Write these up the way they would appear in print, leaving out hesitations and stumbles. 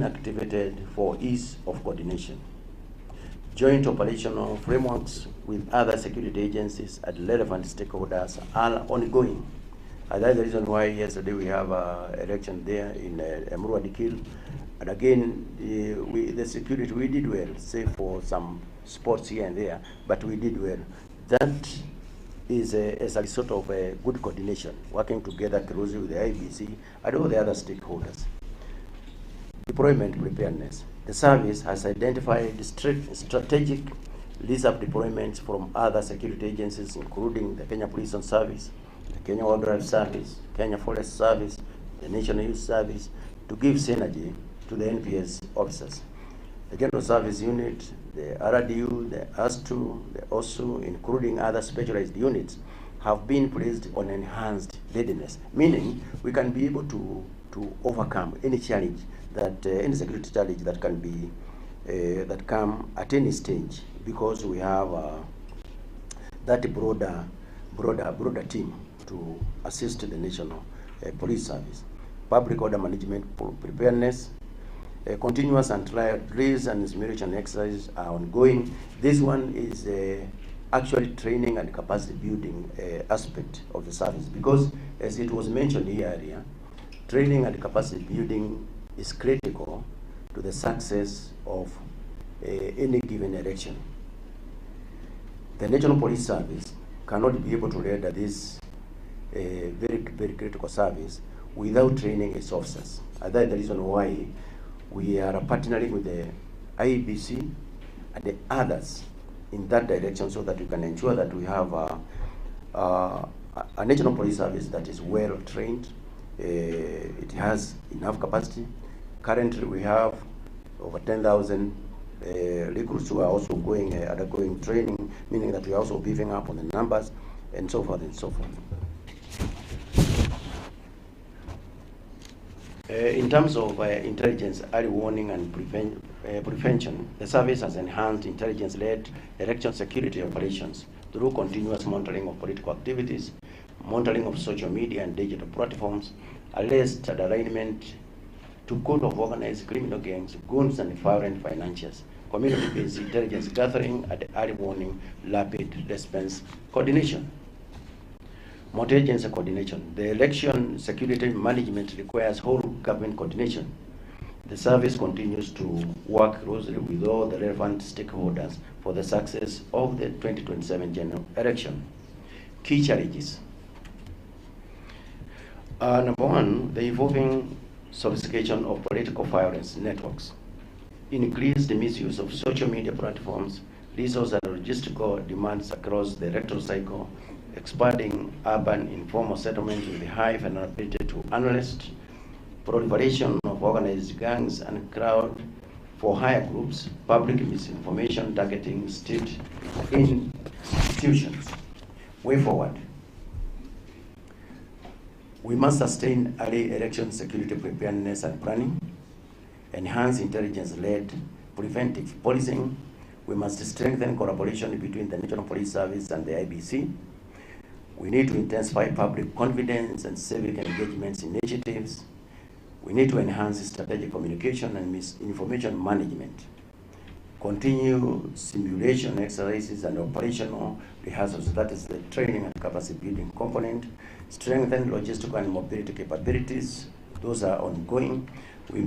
been activated for ease of coordination. Joint operational frameworks with other security agencies and relevant stakeholders are ongoing. And that's the reason why yesterday we have an election there in Emurua. And again, the security, we did well, save for some spots here and there, but we did well. That is as a result of a good coordination, working together closely with the IBC and all the other stakeholders. Deployment preparedness. The service has identified strategic lease-up deployments from other security agencies, including the Kenya Police Service, the Kenya Wildlife Service, Kenya Forest Service, the National Youth Service, to give synergy to the NPS officers. The General Service Unit, the RDU, the ASTU, the OSU, including other specialized units, have been placed on enhanced readiness, meaning we can be able to overcome any challenge that any security challenge that can be that come at any stage, because we have that broader team to assist the National Police Service. Public order management preparedness. Continuous and trial drills and simulation exercises are ongoing. This one is actually training and capacity building aspect of the service, because as it was mentioned here earlier, training and capacity building is critical to the success of any given election. The National Police Service cannot be able to render this very critical service without training its officers. And that's the reason why we are partnering with the IBC and the others in that direction, so that we can ensure that we have a National Police Service that is well trained. It has enough capacity. Currently, we have over 10,000 recruits who are also undergoing training, meaning that we are also beefing up on the numbers, and so forth and so forth. In terms of intelligence, early warning and prevention, the service has enhanced intelligence-led election security operations through continuous monitoring of political activities, monitoring of social media and digital platforms, arrest and alignment to code of organized criminal gangs, goons and violent financiers, community-based intelligence gathering, and early warning rapid response coordination. Multi-agency coordination. The election security management requires whole government coordination. The service continues to work closely with all the relevant stakeholders for the success of the 2027 general election. Key challenges. Number one, the evolving sophistication of political violence networks, increased misuse of social media platforms, resource and logistical demands across the electoral cycle, expanding urban informal settlements with high vulnerability to unrest, proliferation of organized gangs and crowd for higher groups, public misinformation targeting state institutions. Way forward. We must sustain early election security preparedness and planning, enhance intelligence-led preventive policing. We must strengthen collaboration between the National Police Service and the IBC. We need to intensify public confidence and civic engagements initiatives. We need to enhance strategic communication and misinformation management. Continue simulation exercises and operational rehearsals, that is the training and capacity building component. Strengthen logistical and mobility capabilities, those are ongoing. There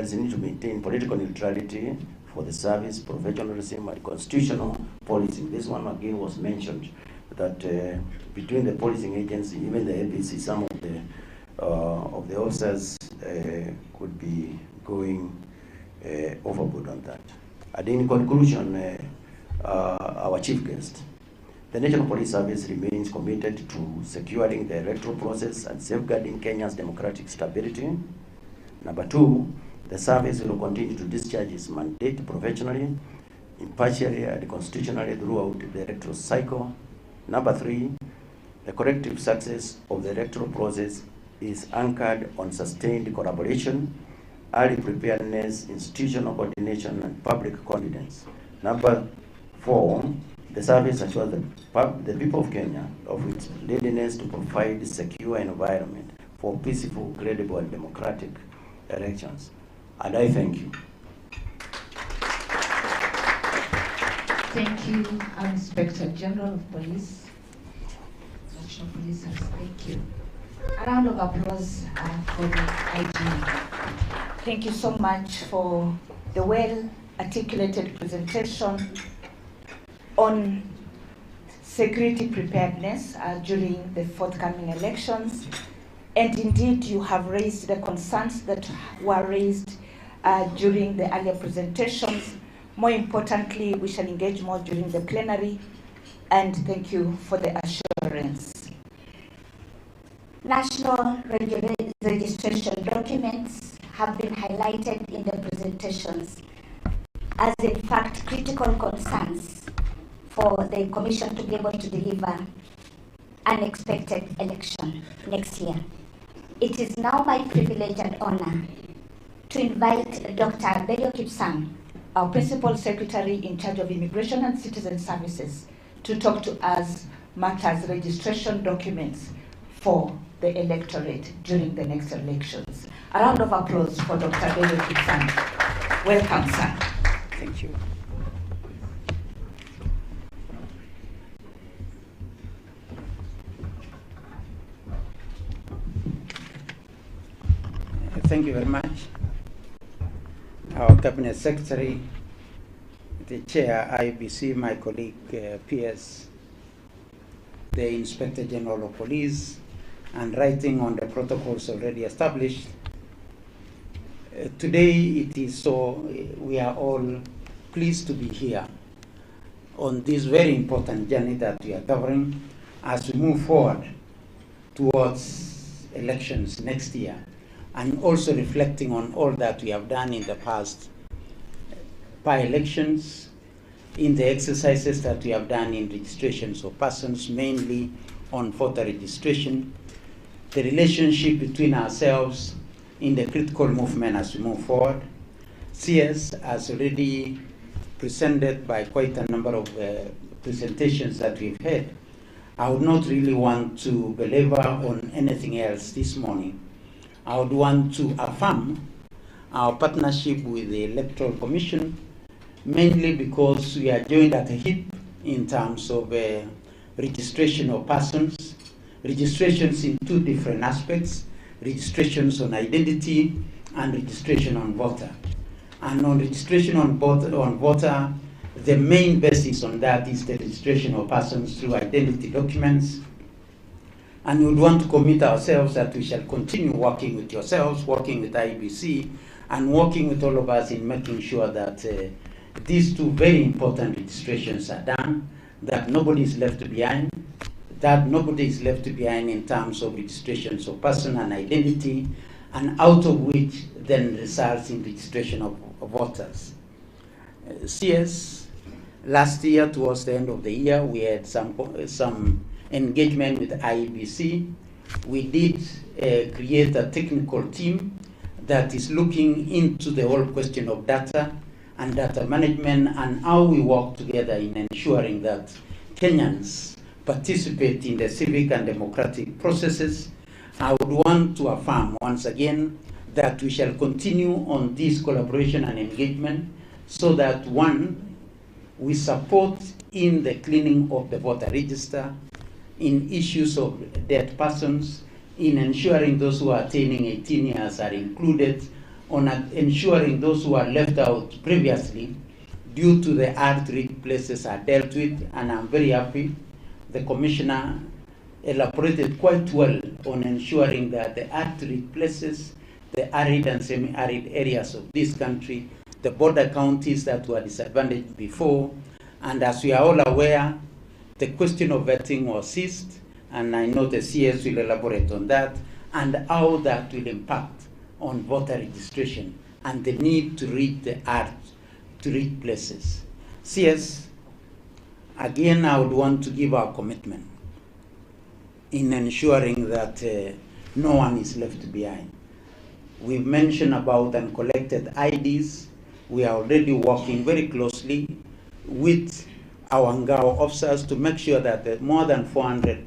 is a need to maintain political neutrality for the service, professionalism and constitutional policing. This one again was mentioned, that between the policing agency, even the ABC, some of the officers could be going overboard on that. And in conclusion, our chief guest, the National Police Service remains committed to securing the electoral process and safeguarding Kenya's democratic stability. Number two, the service will continue to discharge its mandate professionally, impartially and constitutionally throughout the electoral cycle. Number three, the collective success of the electoral process is anchored on sustained collaboration, early preparedness, institutional coordination, and public confidence. Number four, the service assures the people of Kenya of its readiness to provide a secure environment for peaceful, credible, and democratic elections. And I thank you. Thank you, Inspector General of Police, National Police Service. Thank you. A round of applause for the IG. Thank you so much for the well-articulated presentation on security preparedness during the forthcoming elections. And indeed, you have raised the concerns that were raised during the earlier presentations. More importantly, we shall engage more during the plenary, and thank you for the assurance. National registration documents have been highlighted in the presentations as in fact critical concerns for the Commission to be able to deliver an expected election next year. It is now my privilege and honor to invite Dr. Bello Kipsang, our Principal Secretary in charge of Immigration and Citizen Services, to talk to us matters registration documents for the electorate during the next elections. A round of applause for Dr. Bello Kipsang. Welcome, sir. Thank you. Thank you very much. Our Cabinet Secretary, the Chair, IBC, my colleague, PS, the Inspector General of Police, and writing on the protocols already established. Today it is so, we are all pleased to be here on this very important journey that we are covering as we move forward towards elections next year, and also reflecting on all that we have done in the past by-elections, in the exercises that we have done in registrations of persons, mainly on voter registration, the relationship between ourselves in the critical movement as we move forward. CS has already presented by quite a number of presentations that we've had. I would not really want to belabor on anything else this morning. I would want to affirm our partnership with the Electoral Commission, mainly because we are joined at the hip in terms of registration of persons, registrations in two different aspects, registrations on identity and registration on voter. And on registration on voter, the main basis on that is the registration of persons through identity documents. And we would want to commit ourselves that we shall continue working with yourselves, working with IBC, and working with all of us in making sure that these two very important registrations are done, that nobody is left behind, in terms of registrations of person and identity, and out of which then results in registration of voters. CS, last year, towards the end of the year, we had some engagement with IEBC. We did create a technical team that is looking into the whole question of data and data management and how we work together in ensuring that Kenyans participate in the civic and democratic processes. I would want to affirm once again that we shall continue on this collaboration and engagement so that, one, we support in the cleaning of the voter register, in issues of dead persons, in ensuring those who are attaining 18 years are included, on ensuring those who are left out previously due to the hard-to-reach places are dealt with, and I'm very happy the Commissioner elaborated quite well on ensuring that the hard-to-reach places, the arid and semi-arid areas of this country, the border counties that were disadvantaged before, and as we are all aware, the question of vetting was ceased, and I know the CS will elaborate on that, and how that will impact on voter registration and the need to reach the hard-to-reach places. CS, again, I would want to give our commitment in ensuring that no one is left behind. We've mentioned about uncollected IDs. We are already working very closely with our Ngao officers to make sure that the more than 400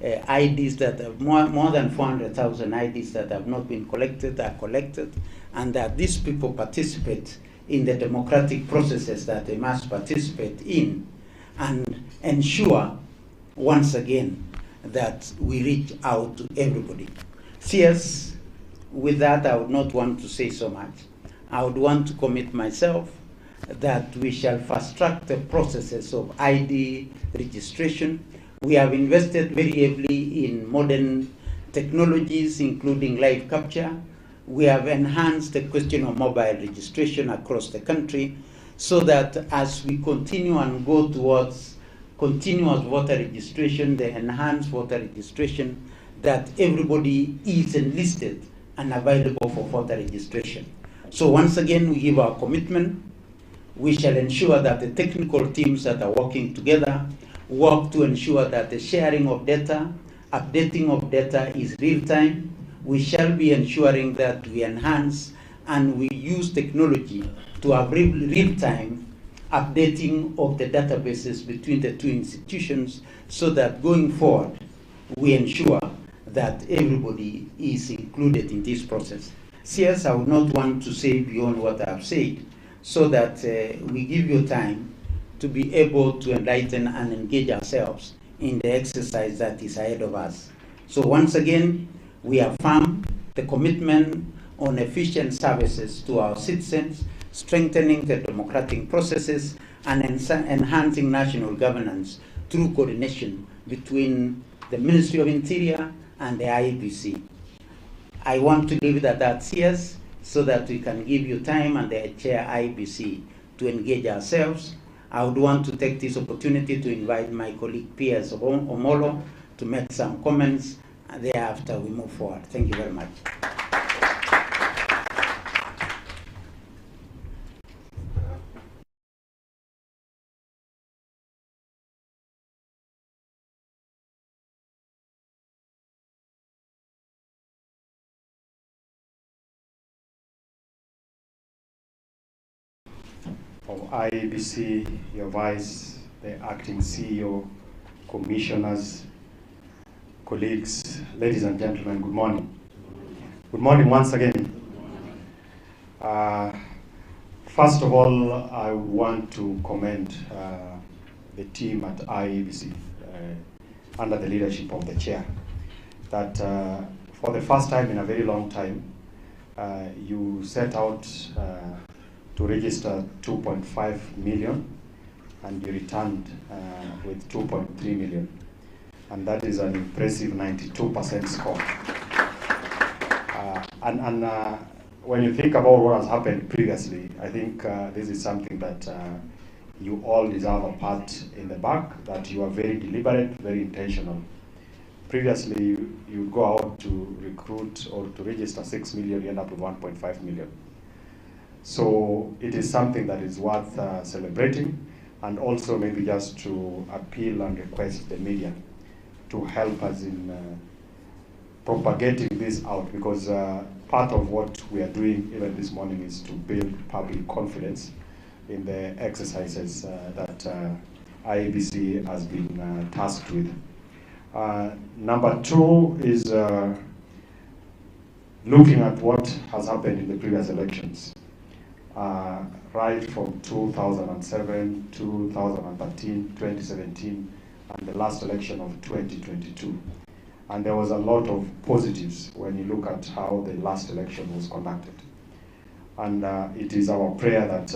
IDs that have more than 400,000 IDs that have not been collected are collected, and that these people participate in the democratic processes that they must participate in, and ensure, once again, that we reach out to everybody. CS, with that, I would not want to say so much. I would want to commit myself that we shall fast track the processes of ID registration. We have invested very heavily in modern technologies, including live capture. We have enhanced the question of mobile registration across the country, so that as we continue and go towards continuous voter registration, the enhanced voter registration, that everybody is enlisted and available for voter registration. So once again, we give our commitment. We shall ensure that the technical teams that are working together work to ensure that the sharing of data, updating of data is real time. We shall be ensuring that we enhance and we use technology to have real time updating of the databases between the two institutions, so that going forward, we ensure that everybody is included in this process. CS, I would not want to say beyond what I have said, so that we give you time to be able to enlighten and engage ourselves in the exercise that is ahead of us. So once again, we affirm the commitment on efficient services to our citizens, strengthening the democratic processes, and enhancing national governance through coordination between the Ministry of Interior and the IEBC. I want to leave it at that, CS, so that we can give you time and the chair IEBC to engage ourselves. I would want to take this opportunity to invite my colleague Piers Omolo to make some comments, and thereafter we move forward. Thank you very much. Of IEBC, your vice, the acting CEO, commissioners, colleagues, ladies and gentlemen, good morning. Good morning once again. First of all, I want to commend the team at IEBC under the leadership of the chair, that for the first time in a very long time, you set out to register 2.5 million, and you returned with 2.3 million. And that is an impressive 92% score. When you think about what has happened previously, I think this is something that you all deserve a pat in the back, that you are very deliberate, very intentional. Previously, you go out to recruit or to register 6 million, you end up with 1.5 million. So it is something that is worth celebrating, and also maybe just to appeal and request the media to help us in propagating this out, because part of what we are doing even this morning is to build public confidence in the exercises that IEBC has been tasked with. Number two is looking at what has happened in the previous elections. Right from 2007, 2013, 2017, and the last election of 2022. And there was a lot of positives when you look at how the last election was conducted. And it is our prayer that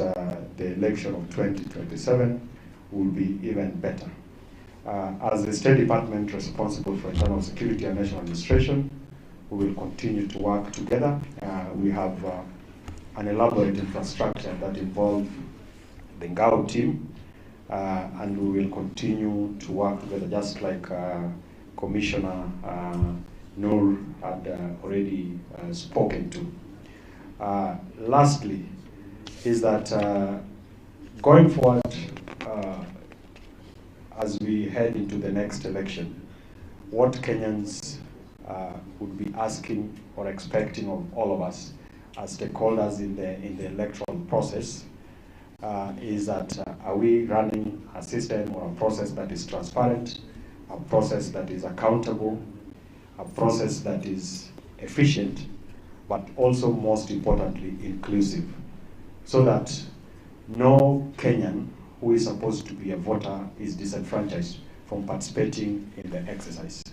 the election of 2027 will be even better. As the State Department responsible for internal security and national administration, we will continue to work together. We have an elaborate infrastructure that involves the Ngao team, and we will continue to work together, just like Commissioner Noor had already spoken to. Lastly, is that going forward, as we head into the next election, what Kenyans would be asking or expecting of all of us as stakeholders in the electoral process is that are we running a system or a process that is transparent, a process that is accountable, a process that is efficient, but also most importantly inclusive, so that no Kenyan who is supposed to be a voter is disenfranchised from participating in the exercise.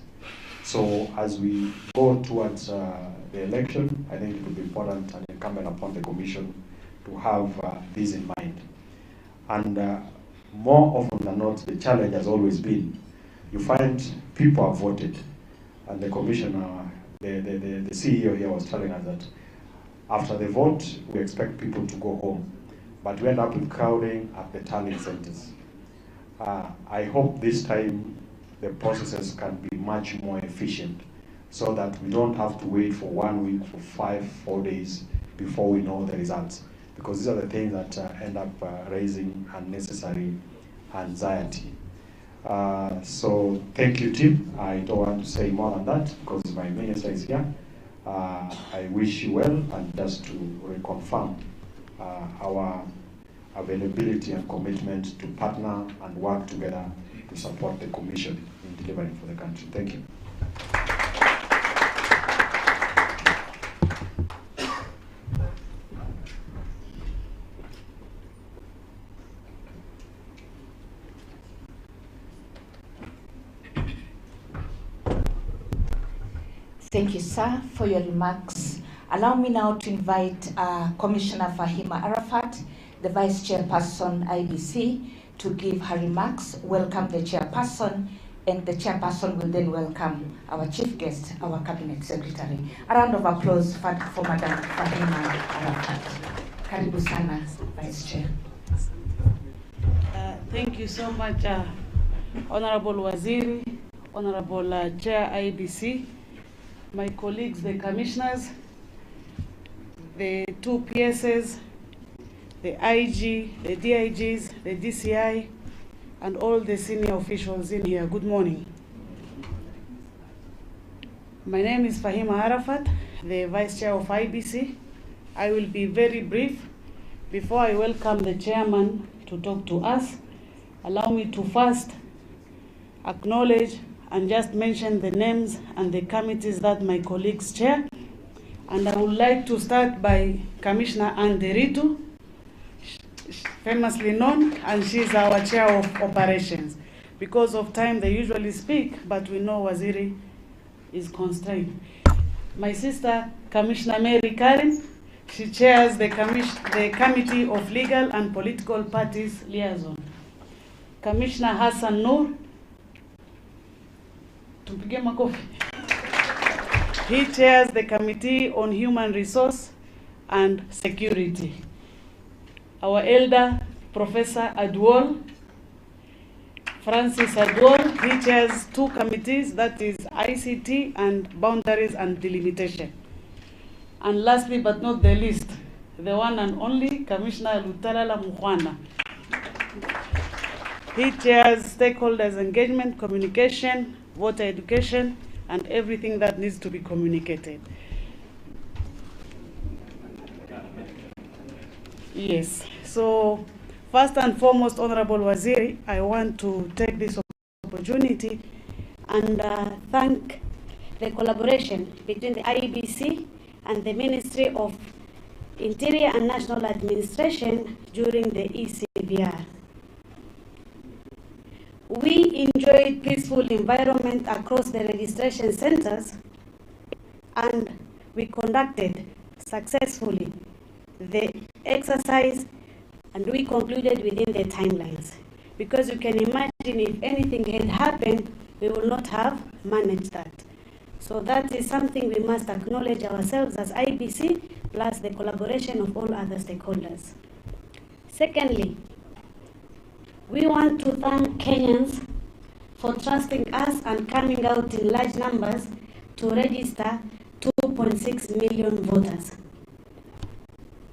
So as we go towards the election, I think it will be important and incumbent upon the Commission to have this in mind. And more often than not, the challenge has always been, you find people have voted, and the Commissioner, the CEO here was telling us that after the vote, we expect people to go home, but we end up with crowding at the tallying centers. I hope this time the processes can be much more efficient, so that we don't have to wait for 1 week, for 4 days before we know the results, because these are the things that end up raising unnecessary anxiety. So thank you, team. I don't want to say more than that because my minister is here. I wish you well, and just to reconfirm our availability and commitment to partner and work together to support the Commission in delivering for the country. Thank you. Thank you, sir, for your remarks. Allow me now to invite Commissioner Fahima Arafat, the Vice Chairperson, IBC, to give her remarks, welcome the Chairperson, and the Chairperson will then welcome our Chief Guest, our Cabinet Secretary. A round of applause for Madam Fahima Arafat. Karibu sana, Vice Chair. Thank you so much, Honorable Waziri, Honorable Chair IBC, my colleagues, the commissioners, the two PSs, the IG, the DIGs, the DCI, and all the senior officials in here. Good morning. My name is Fahima Arafat, the Vice Chair of IBC. I will be very brief. Before I welcome the Chairman to talk to us, allow me to first acknowledge and just mention the names and the committees that my colleagues chair. And I would like to start by Commissioner Anne Deritu, famously known, and she's our Chair of Operations. Because of time, they usually speak, but we know Waziri is constrained. My sister, Commissioner Mary Karen, she chairs the Committee of Legal and Political Parties Liaison. Commissioner Hassan Noor, he chairs the Committee on Human Resource and Security. Our elder, Professor Adwal, Francis Adwal, he chairs two committees, that is ICT and Boundaries and Delimitation. And lastly but not the least, the one and only Commissioner Lutalala Mukhwana. He chairs Stakeholders Engagement, Communication, Voter Education, and everything that needs to be communicated. Yes, so first and foremost, Honorable Waziri, I want to take this opportunity and thank the collaboration between the IEBC and the Ministry of Interior and National Administration during the ECBR. We enjoyed peaceful environment across the registration centers, and we conducted successfully the exercise, and we concluded within the timelines. Because you can imagine if anything had happened, we would not have managed that. So that is something we must acknowledge ourselves as IBC, plus the collaboration of all other stakeholders. Secondly, we want to thank Kenyans for trusting us and coming out in large numbers to register 2.6 million voters.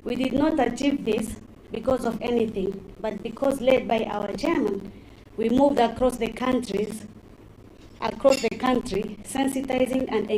We did not achieve this because of anything, but because led by our chairman, we moved across the country, sensitizing and engaging